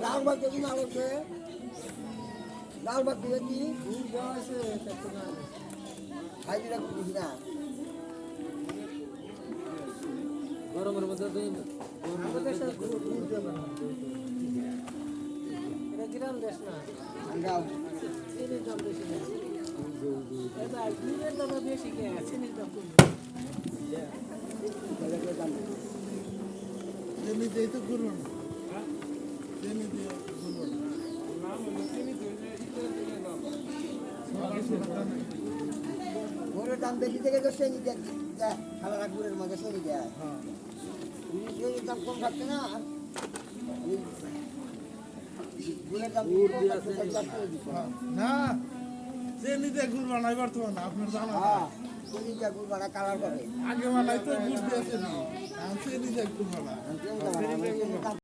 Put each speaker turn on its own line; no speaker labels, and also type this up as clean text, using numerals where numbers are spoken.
ডাল ভাত দেখি না লোকে ডাল ভাত দেখি খাই দিলে বুঝি না
গরমের মধ্যে গ্রাম দেশ না চিনির দাম বেশি না চিনির দাম বেশি কে চিনির দাম কম
চিনি দিয়ে তো ঘুরবো না চিনি দিয়ে ঘুরবো না
গরুর দাম বেশি থেকে তো শ্রেণী দেয় সারা গুড়ের মধ্যে শ্রেণী দেয় গুড়ের দাম কম থাকছে না গুড়ের দাম
না চিনি দিয়ে ঘুরবো না বর্তমানে আপনার জানা
চিনি দিয়ে গুড় বানা কালার করে
আগে বানাই তো গুড় দিয়ে চিনি চিনি দিয়ে ঘুরবো না